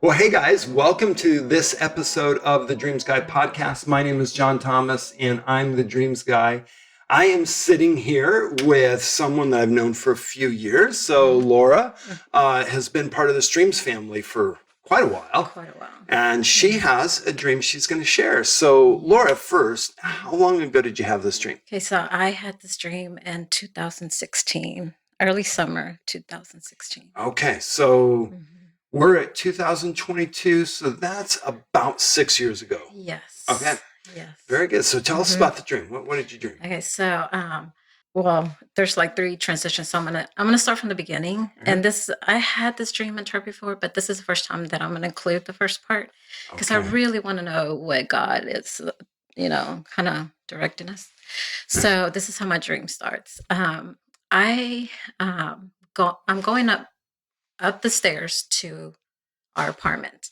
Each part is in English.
Well, hey guys, welcome to this episode of the Dreams Guy podcast. My name is John Thomas and I'm the Dreams Guy. I am sitting here with someone that I've known for a few years. So Laura has been part of the Dreams family for quite a while. And she has a dream she's going to share. So Laura, first, how long ago did you have this dream? Okay, so I had this dream in 2016, early summer 2016. Okay, so Mhm. we're at 2022, so that's about 6 years ago. Yes. Okay. Yes. Very good. So tell us about the dream. What did you dream? Okay, so well, there's like three transitions. So I'm gonna start from the beginning. And I had this dream interpreted before, but this is the first time that I'm gonna include the first part because I Okay. really want to know what God is, kind of directing us. So this is how my dream starts. I'm going up the stairs to our apartment,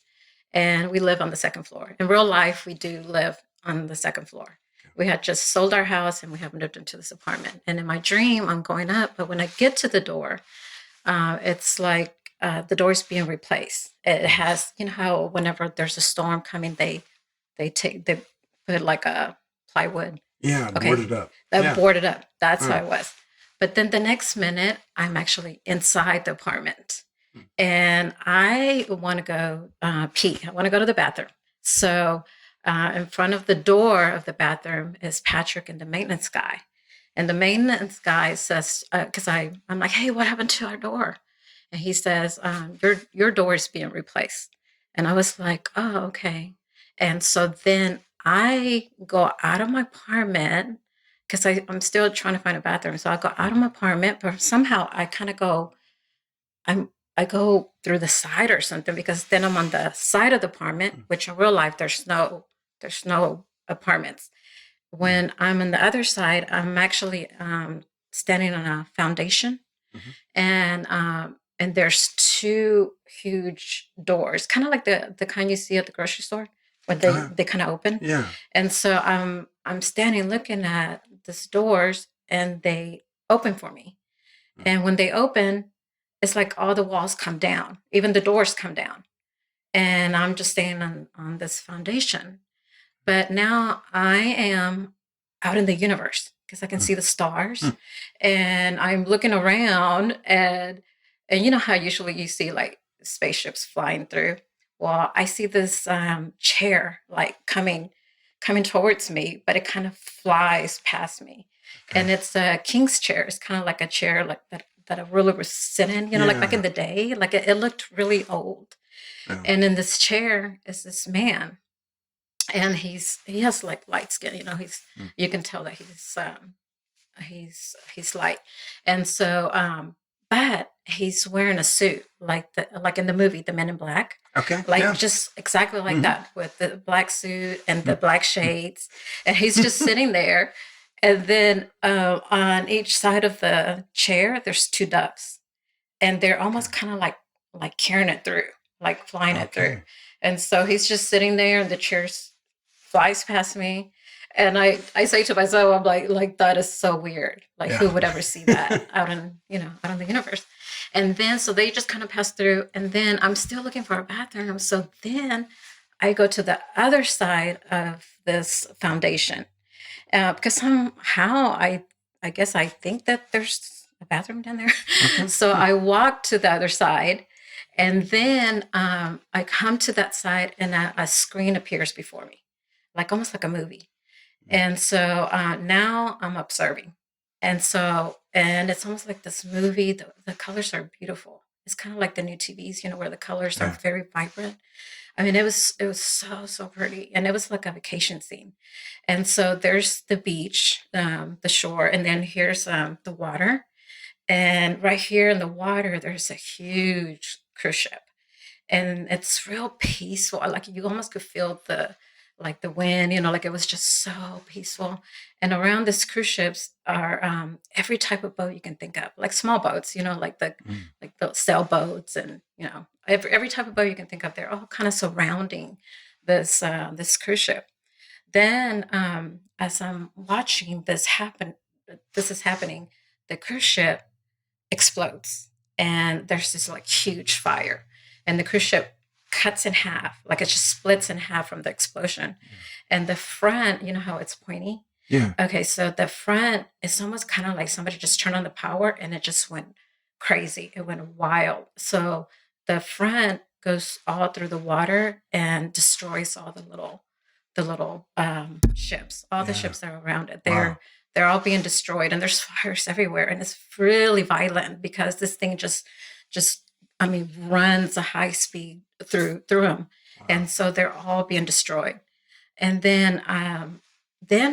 and we live on the second floor. In real life, we do live on the second floor. We had just sold our house and we have moved into this apartment. And in my dream, I'm going up, but when I get to the door, it's like the door's being replaced. It has, you know how whenever there's a storm coming, they put like a plywood. Yeah, Okay, boarded up. that Yeah. boarded up. That's how it was. But then the next minute, I'm actually inside the apartment, and I want to go pee. I want to go to the bathroom. So in front of the door of the bathroom is Patrick and the maintenance guy. And the maintenance guy says, because I'm like, hey, what happened to our door? And he says, your door is being replaced. And I was like, oh, okay. And so then I go out of my apartment because I'm still trying to find a bathroom. So I go out of my apartment, but somehow I kind of I'm I go through the side or something because then I'm on the side of the apartment, which in real life there's no apartments. When I'm on the other side, I'm actually standing on a foundation, and there's two huge doors, kind of like the kind you see at the grocery store when they kind of open. Yeah. And so I'm standing looking at these doors, and they open for me. And when they open, it's like all the walls come down, even the doors come down. And I'm just standing on this foundation. But now I am out in the universe because I can see the stars, and I'm looking around, and you know how usually you see like spaceships flying through. Well, I see this chair like coming towards me, but it kind of flies past me, and it's a king's chair. It's kind of like a chair like that a ruler was sitting, like back in the day. Like it looked really old. Yeah. And in this chair is this man, and he has like light skin. You can tell that he's light. And so but he's wearing a suit like in the movie The Men in Black. Okay. Like Yeah. just exactly like that, with the black suit and the black shades. And he's just sitting there. And then on each side of the chair there's two doves, and they're almost kind of like carrying it through, like flying it through. Okay. And so he's just sitting there, and the chair flies past me. And I say to myself, I'm like that is so weird. Like who Yeah. would ever see that out in the universe? And then so they just kind of pass through, and then I'm still looking for a bathroom. So then I go to the other side of this foundation, because somehow I guess I think that there's a bathroom down there. So I walk to the other side, and then I come to that side, and a screen appears before me, like almost like a movie. And so now I'm observing. And it's almost like this movie. The colors are beautiful. It's kind of like the new TVs, where the colors are very vibrant. I mean, it was so, so pretty. And it was like a vacation scene. And so there's the beach, the shore, and then here's the water. And right here in the water, there's a huge cruise ship, and it's real peaceful. Like you almost could feel the wind, like it was just so peaceful. And around this cruise ships are every type of boat you can think of, like small boats, like the sailboats, and every type of boat you can think of. They're all kind of surrounding this cruise ship. Then as I'm watching this is happening, the cruise ship explodes, and there's this like huge fire, and the cruise ship cuts in half, like it just splits in half from the explosion. And the front, you know how it's pointy? Yeah. Okay, so the front is almost kind of like somebody just turned on the power and it just went crazy. It went wild. So the front goes all through the water and destroys all the little ships, all the Yeah. ships that are around it. Wow. They're all being destroyed, and there's fires everywhere, and it's really violent because this thing just I mean runs a high speed through them, Wow. and so they're all being destroyed. And then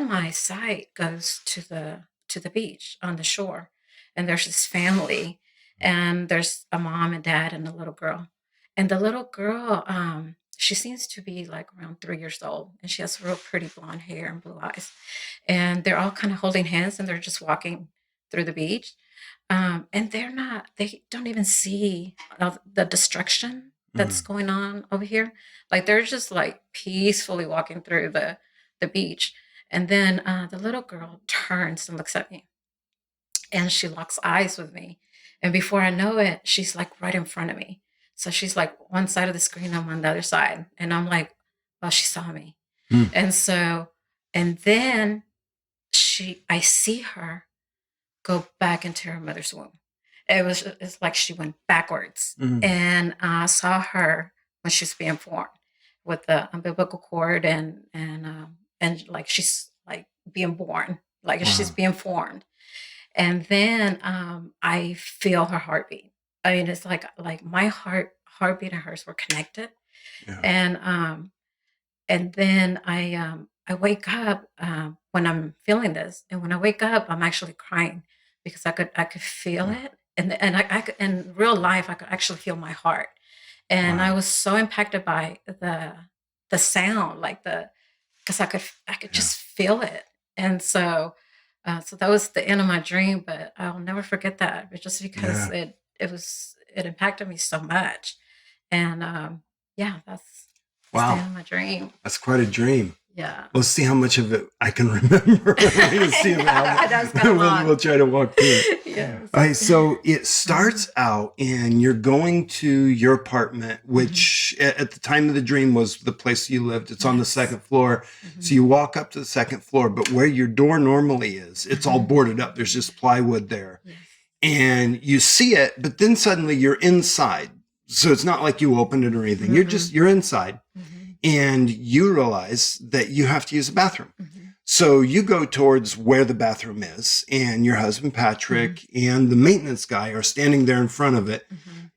my sight goes to the beach on the shore, and there's this family, and there's a mom and dad and a little girl, and the little girl, she seems to be like around 3 years old, and she has real pretty blonde hair and blue eyes, and they're all kind of holding hands, and they're just walking through the beach, and they don't even see the destruction that's going on over here. Like they're just like peacefully walking through the beach. And then the little girl turns and looks at me, and she locks eyes with me. And before I know it, she's like right in front of me. So she's like one side of the screen, I'm on the other side. And I'm like, well, she saw me. Mm. And so, and then I see her go back into her mother's womb. It's like she went backwards. Mm. And I saw her when she was being formed with the umbilical cord and like she's like being born, like she's Wow. being formed. And then I feel her heartbeat. I mean, it's like my heartbeat and hers were connected. Yeah. And then I wake up when I'm feeling this, and when I wake up, I'm actually crying because I could feel Yeah. it, and I could, in real life I could actually feel my heart, and I Wow. was so impacted by the sound, like the because I could Yeah. just feel it, and so so that was the end of my dream, but I'll never forget that, but just because Yeah. it impacted me so much, and yeah, that's the Wow. end of my dream. That's quite a dream. Yeah. We'll see how much of it I can remember. We're going to see That's kind of long. we'll try to walk through it. Yes. All right, so it starts out and you're going to your apartment, which at the time of the dream was the place you lived. It's on the Yes. second floor. So you walk up to the second floor, but where your door normally is, it's all boarded up. There's just plywood there. Yes. And you see it, but then suddenly you're inside. So it's not like you opened it or anything. You're inside. And you realize that you have to use a bathroom. So you go towards where the bathroom is, and your husband, Patrick, and the maintenance guy are standing there in front of it,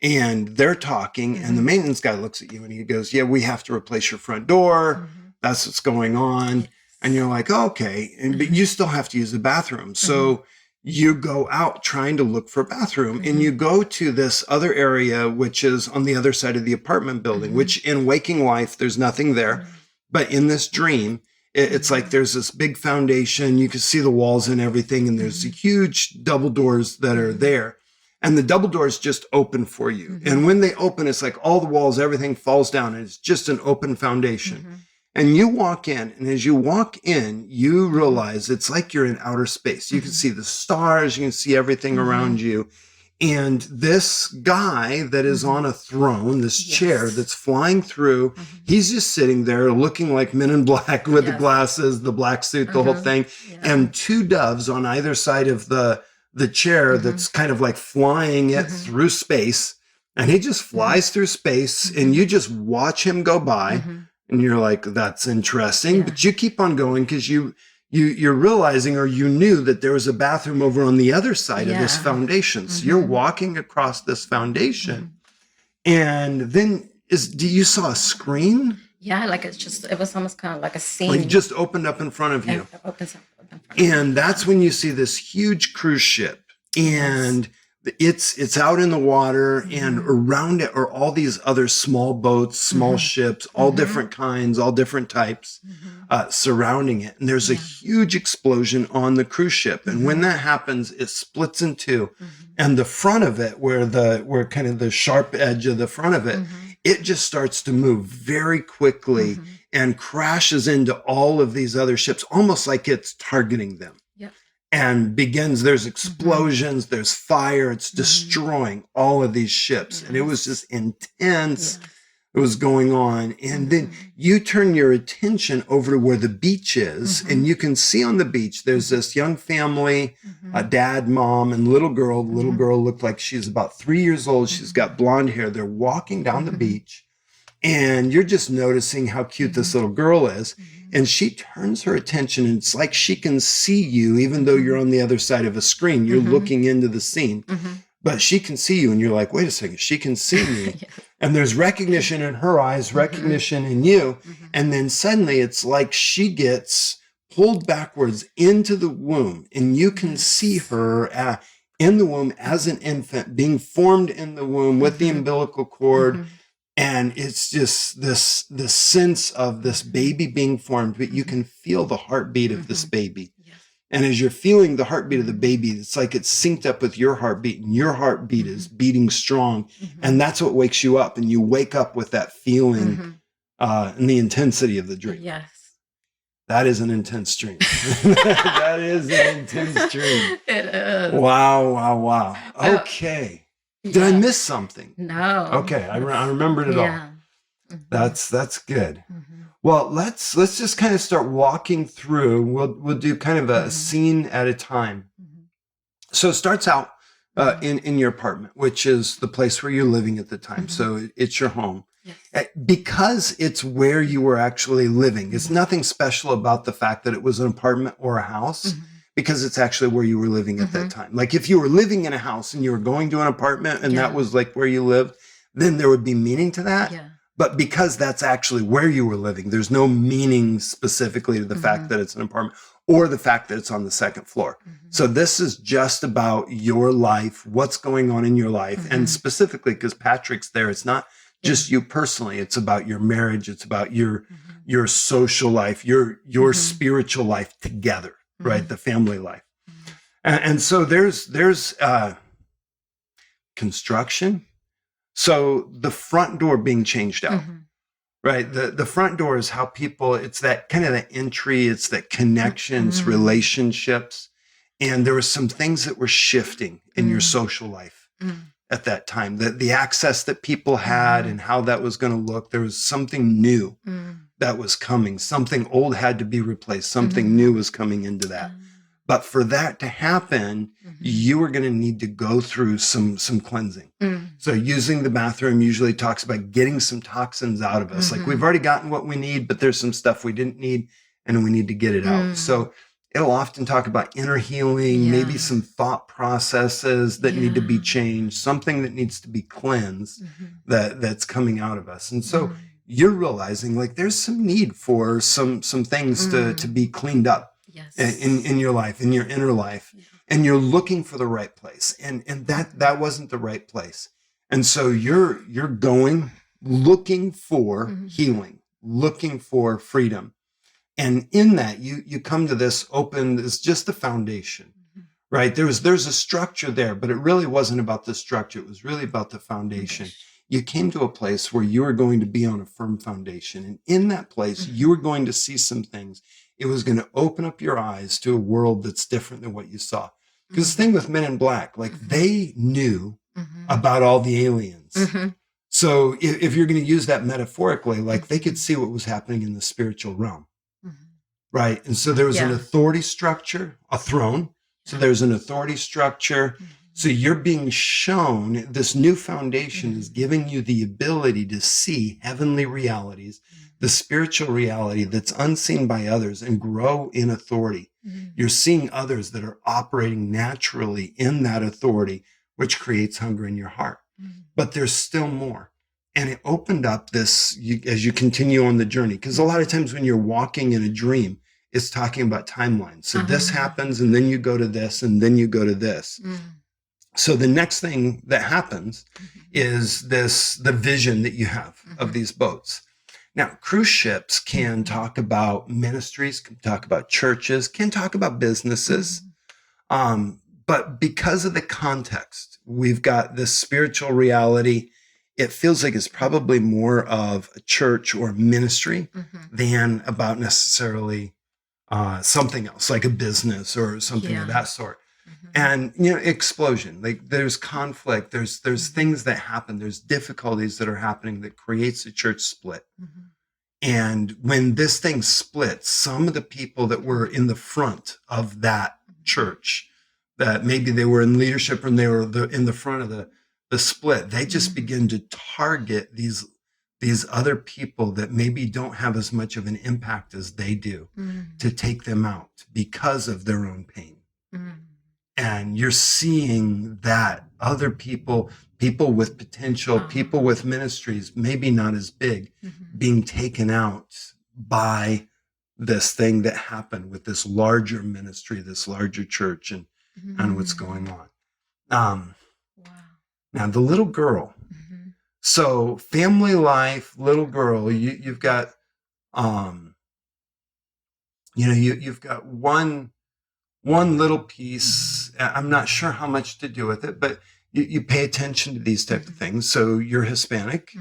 and they're talking, and the maintenance guy looks at you and he goes, yeah, we have to replace your front door. That's what's going on. And you're like, oh, okay. But you still have to use the bathroom. So you go out trying to look for a bathroom, and you go to this other area, which is on the other side of the apartment building, which in waking life, there's nothing there. But in this dream, it's like there's this big foundation. You can see the walls and everything. And there's huge double doors that are there. And the double doors just open for you. And when they open, it's like all the walls, everything falls down. And it's just an open foundation. And you walk in, and as you walk in, you realize it's like you're in outer space. You can see the stars, you can see everything around you. And this guy that is on a throne, this chair that's flying through, he's just sitting there looking like Men in Black with the glasses, the black suit, the whole thing. And two doves on either side of the chair that's kind of like flying it through space. And he just flies through space, and you just watch him go by. And you're like, that's interesting. But you keep on going because you're realizing, or you knew that there was a bathroom over on the other side of this foundation. So you're walking across this foundation. And then do you saw a screen? Yeah, like it was almost kind of like a scene. Like it just opened up in front of you. It opens up in front of you. And that's when you see this huge cruise ship. And it's out in the water, and around it are all these other small boats, small ships, all different kinds, all different types, surrounding it. And there's a huge explosion on the cruise ship. And when that happens, it splits in two. And the front of it, where kind of the sharp edge of the front of it, it just starts to move very quickly and crashes into all of these other ships, almost like it's targeting them. And there's explosions, there's fire, it's destroying all of these ships. And it was just intense. was going on. And then you turn your attention over to where the beach is, and you can see on the beach, there's this young family, a dad, mom, and little girl. The little girl looked like she's about 3 years old. She's got blonde hair. They're walking down the beach, and you're just noticing how cute this little girl is. And she turns her attention, and it's like she can see you, even though you're on the other side of a screen. You're looking into the scene, but she can see you, and you're like, wait a second, she can see me. And there's recognition in her eyes, recognition in you. And then suddenly it's like she gets pulled backwards into the womb, and you can see her in the womb as an infant, being formed in the womb with the umbilical cord. And it's just this sense of this baby being formed, but you can feel the heartbeat of this baby. And as you're feeling the heartbeat of the baby, it's like it's synced up with your heartbeat, and your heartbeat is beating strong. And that's what wakes you up. And you wake up with that feeling and the intensity of the dream. Yes. That is an intense dream. That is an intense dream. It is. Wow. Okay. Did I miss something? No. Okay, I remembered it all. That's good. Well, let's just kind of start walking through. We'll do kind of a scene at a time. So it starts out in your apartment, which is the place where you're living at the time. So it's your home. Yes. Because it's where you were actually living. It's nothing special about the fact that it was an apartment or a house. Because it's actually where you were living at that time. Like if you were living in a house and you were going to an apartment and that was like where you lived, then there would be meaning to that. Yeah. But because that's actually where you were living, there's no meaning specifically to the fact that it's an apartment or the fact that it's on the second floor. So this is just about your life, what's going on in your life. And specifically because Patrick's there, it's not just you personally, it's about your marriage. It's about your social life, your spiritual life together. Right, the family life, and so there's construction. So the front door being changed out, right? The front door is how people. It's that kind of the entry. It's that connections, relationships, and there were some things that were shifting in your social life at that time. The access that people had and how that was going to look. There was something new. That was coming. Something old had to be replaced. Something new was coming into that. But for that to happen, you were going to need to go through some cleansing. So using the bathroom usually talks about getting some toxins out of us. Like we've already gotten what we need, but there's some stuff we didn't need and we need to get it out. So it'll often talk about inner healing, maybe some thought processes that need to be changed, something that needs to be cleansed that's coming out of us. And so you're realizing like there's some need for some things to be cleaned up in your life, in your inner life, and you're looking for the right place, and that wasn't the right place, and so you're going looking for healing, looking for freedom, and in that you come to this open. It's just the foundation, right? There's a structure there, but it really wasn't about the structure. It was really about the foundation. You came to a place where you were going to be on a firm foundation. And in that place, you were going to see some things. It was going to open up your eyes to a world that's different than what you saw. Because the thing with Men in Black, like they knew about all the aliens. So if you're going to use that metaphorically, like they could see what was happening in the spiritual realm. Right. And so there was an authority structure, a throne. So there's an authority structure. So you're being shown this new foundation is giving you the ability to see heavenly realities, the spiritual reality that's unseen by others, and grow in authority. You're seeing others that are operating naturally in that authority, which creates hunger in your heart. But there's still more. And it opened up this, as you continue on the journey, because a lot of times when you're walking in a dream, it's talking about timelines. So this happens, and then you go to this, and then you go to this. So the next thing that happens is the vision that you have of these boats. Now, cruise ships can talk about ministries, can talk about churches, can talk about businesses. But because of the context, we've got this spiritual reality. It feels like it's probably more of a church or ministry than about necessarily something else, like a business or something of that sort. And, explosion, like there's conflict, there's things that happen, there's difficulties that are happening that creates a church split. And when this thing splits, some of the people that were in the front of that church, that maybe they were in leadership and they were in the front of the split, they just begin to target these other people that maybe don't have as much of an impact as they do, to take them out because of their own pain. And you're seeing that other people with potential, people with ministries, maybe not as big, being taken out by this thing that happened with this larger ministry, this larger church, and what's going on. Now the little girl. So family life, little girl, you've got, you've got one little piece. I'm not sure how much to do with it, but you pay attention to these type of things. So you're Hispanic,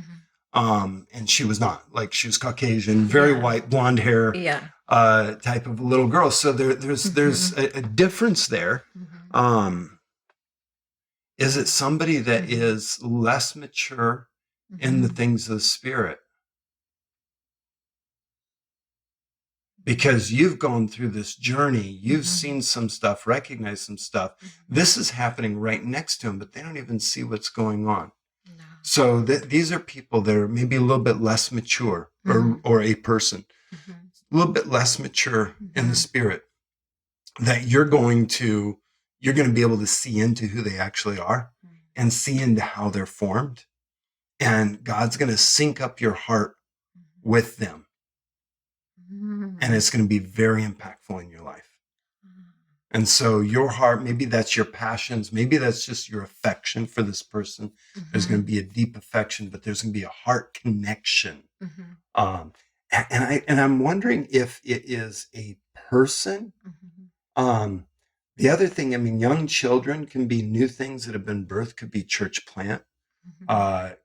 and she was not. Like, she was Caucasian, very white, blonde hair, type of little girl. So there's a difference there. Is it somebody that is less mature in the things of the Spirit? Because you've gone through this journey, you've seen some stuff, recognized some stuff. This is happening right next to them, but they don't even see what's going on. No. So these are people that are maybe a little bit less mature, or a person, a little bit less mature in the Spirit, that you're going to be able to see into who they actually are, and see into how they're formed. And God's going to sync up your heart with them. And it's going to be very impactful in your life. And so your heart, maybe that's your passions, maybe that's just your affection for this person. There's going to be a deep affection, but there's going to be a heart connection. And I'm wondering if it is a person. The other thing, young children can be new things that have been birthed, could be church plant,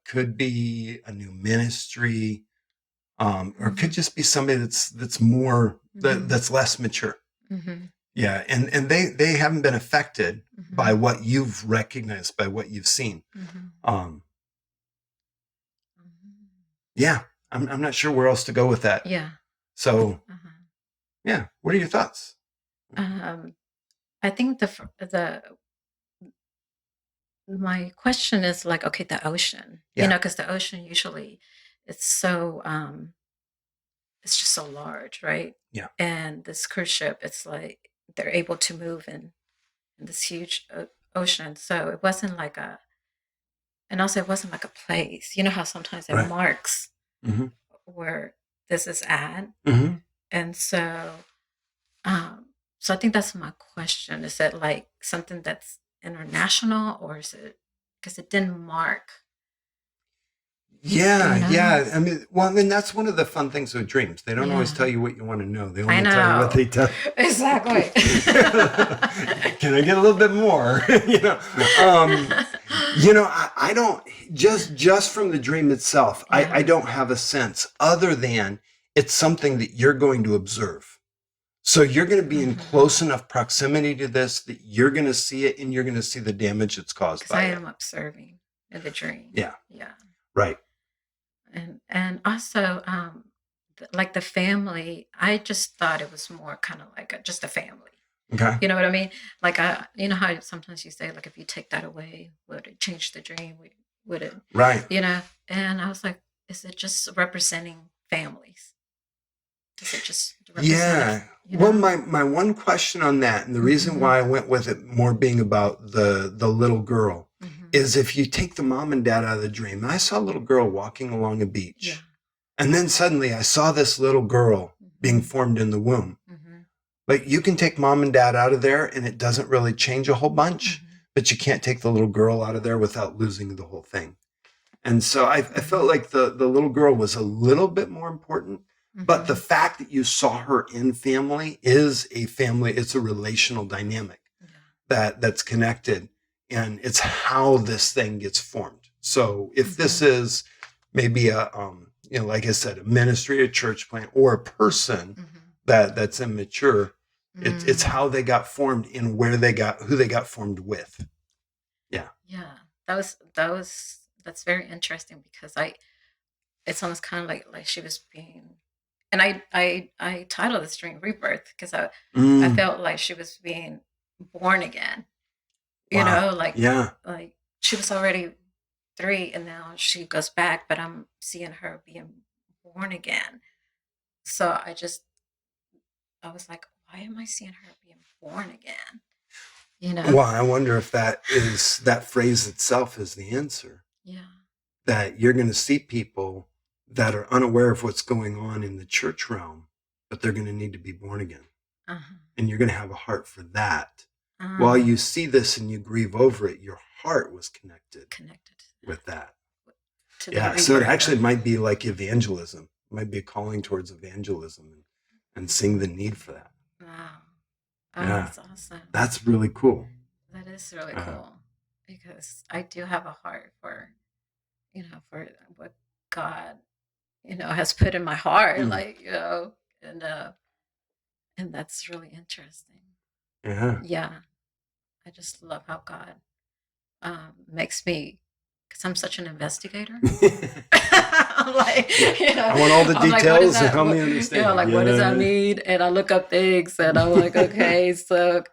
could be a new ministry. Or it could just be somebody that's more, that's less mature. Yeah. And they haven't been affected by what you've recognized, by what you've seen. Yeah. I'm not sure where else to go with that. Yeah. So, yeah. What are your thoughts? I think my question is like, okay, the ocean, because the ocean usually, it's so, it's just so large, right? Yeah. And this cruise ship, it's like they're able to move in this huge ocean. So it wasn't like and also it wasn't like a place. You know how sometimes it marks where this is at? And so, so I think that's my question. Is it like something that's international, or is it, because it didn't mark? Yeah. And that's one of the fun things with dreams. They don't always tell you what you want to know. They only tell you what they tell. Exactly. Can I get a little bit more? I don't, just from the dream itself, I don't have a sense other than it's something that you're going to observe. So you're going to be in close enough proximity to this that you're going to see it, and you're going to see the damage that's caused by it. I am observing in the dream. Yeah. Yeah. Right. And also, like the family, I just thought it was more kind of like just a family. Okay. You know what I mean? Like, you know how sometimes you say, like, if you take that away, would it change the dream? Would it? Right. And I was like, is it just representing families? Is it just representing? Yeah. Well, my one question on that, and the reason why I went with it more being about the little girl, is if you take the mom and dad out of the dream. I saw a little girl walking along a beach, and then suddenly I saw this little girl being formed in the womb. Like, you can take mom and dad out of there and it doesn't really change a whole bunch, but you can't take the little girl out of there without losing the whole thing. And so I felt like the little girl was a little bit more important, but the fact that you saw her in family is a family. It's a relational dynamic that's connected, and it's how this thing gets formed. So if this is maybe a, like I said, a ministry, a church plant, or a person that's immature, It's how they got formed and who they got formed with. Yeah. Yeah. That's very interesting because it's almost kind of like she was being, and I titled this dream Rebirth because I Mm, felt like she was being born again. wow. Like Yeah. she was already 3 and now she goes back, but I'm seeing her being born again. So I was like, why am I seeing her being born again? Well, I wonder if that phrase itself is the answer. Yeah. That you're going to see people that are unaware of what's going on in the church realm, but they're going to need to be born again. Uh-huh. And you're going to have a heart for that. Uh-huh. While you see this and you grieve over it, your heart was connected with that. Yeah, so it actually might be like evangelism. It might be a calling towards evangelism and seeing the need for that. Wow. Oh, Yeah. that's awesome. That's really cool. That is really cool because I do have a heart for, for what God, has put in my heart, and that's really interesting. Yeah. Yeah. I just love how God makes me, because I'm such an investigator. I'm like, I want all the details and help me understand. What does that mean? And I look up things and I'm like, okay,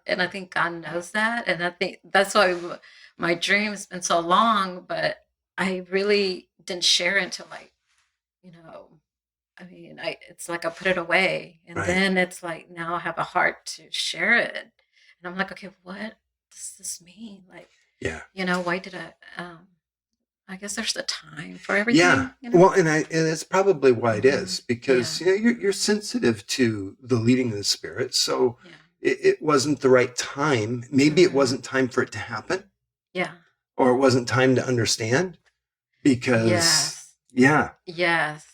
and I think God knows that. And I think that's why my dream has been so long, but I really didn't share it until it's like I put it away and then it's like, now I have a heart to share it. And I'm like, okay, what does this mean? Why did I guess there's a time for everything. Yeah. Well, and it's probably why it is because you're sensitive to the leading of the Spirit. So it wasn't the right time. Maybe it wasn't time for it to happen. Yeah. Or it wasn't time to understand because Yes.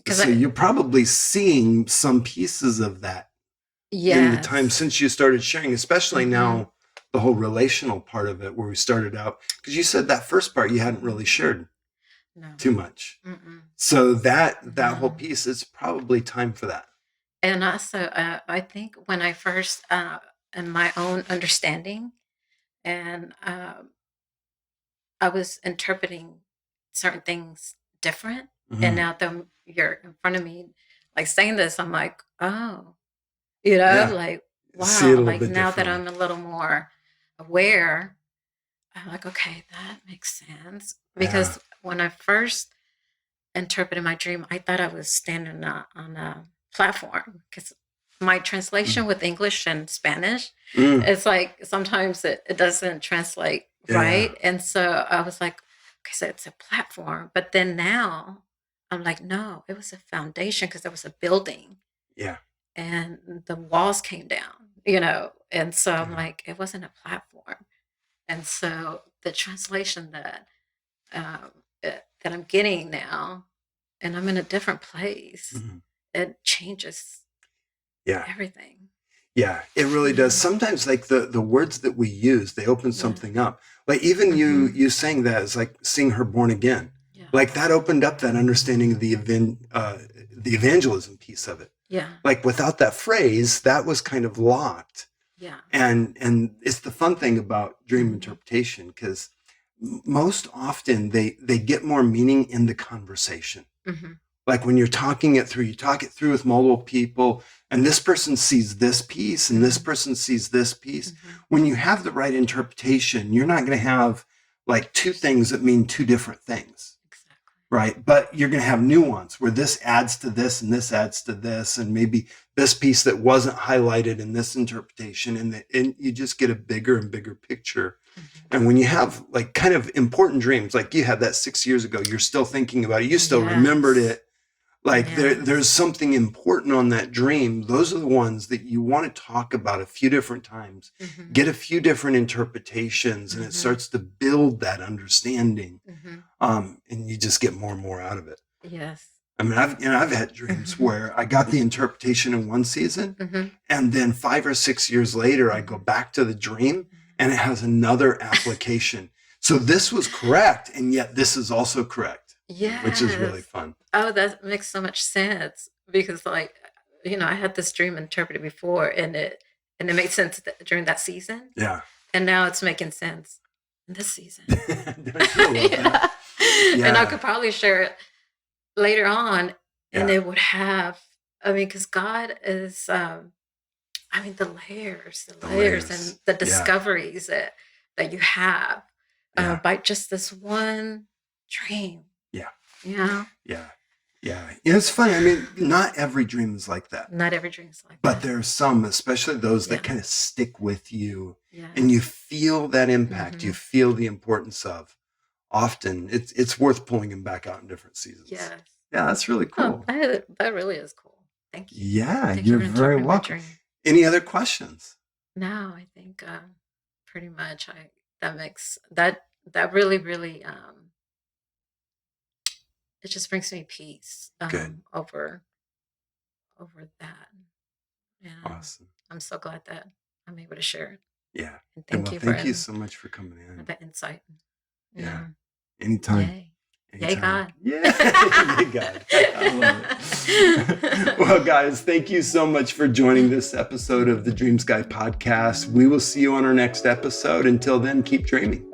So you're probably seeing some pieces of that in the time since you started sharing, especially now the whole relational part of it where we started out, because you said that first part you hadn't really shared too much. So that whole piece, it's probably time for that. And also, I think when I first, in my own understanding, and I was interpreting certain things different, and now that you're in front of me, like saying this, I'm like, oh, like, wow, like now that I'm a little more aware, I'm like, okay, that makes sense. Because when I first interpreted my dream, I thought I was standing on a platform because my translation with English and Spanish, it's like sometimes it doesn't translate right. And so I was like, okay, so it's a platform. But then now I'm like, no, it was a foundation because there was a building. Yeah. And the walls came down, and so I'm like, it wasn't a platform. And so the translation that I'm getting now, and I'm in a different place, it changes everything. Yeah, it really does. Sometimes like the words that we use, they open something up. Like even you saying that is like seeing her born again. Yeah. Like that opened up that understanding of the evangelism piece of it. Yeah. Like without that phrase, that was kind of locked. Yeah. And it's the fun thing about dream interpretation because most often they get more meaning in the conversation. Like when you're talking it through, you talk it through with multiple people and this person sees this piece and this person sees this piece. When you have the right interpretation, you're not going to have like two things that mean two different things. Right. But you're going to have nuance where this adds to this and this adds to this. And maybe this piece that wasn't highlighted in this interpretation. And you just get a bigger and bigger picture. And when you have like kind of important dreams, like you had that 6 years ago, you're still thinking about it. You still remembered it. Like there's something important on that dream. Those are the ones that you want to talk about a few different times, get a few different interpretations, and it starts to build that understanding. And you just get more and more out of it. Yes. I mean, I've had dreams where I got the interpretation in one season, and then 5 or 6 years later, I go back to the dream, and it has another application. So this was correct, and yet this is also correct. Yes. Which is really fun. Oh, that makes so much sense because I had this dream interpreted before and and it made sense during that season. Yeah. And now it's making sense in this season. Don't you love that? Yeah. And I Yeah. could probably share it later on, and Yeah. it would have, because God is, the layers layers. and the discoveries that you have by just this one dream. Yeah. Yeah. Yeah. Yeah. It's funny. I mean, not every dream is like that. Not every dream is like But that. there are some, especially those that kind of stick with you, and you feel that impact. You feel the importance of. Often, it's worth pulling them back out in different seasons. Yes. Yeah, that's really cool. Oh, that really is cool. Thank you. Yeah, Thank you're you for very interpreting my welcome. dream. Any other questions? No, I think pretty much that really, really it just brings me peace Good. over that. Yeah. Awesome. I'm so glad that I'm able to share it. Yeah. And thank Thank you so much for coming for in. the insight. Yeah. Anytime. Yay. Anytime. Yay, God. Yeah. Yay, God. I love it. Well, guys, thank you so much for joining this episode of the Dreams Guy podcast. We will see you on our next episode. Until then, keep dreaming.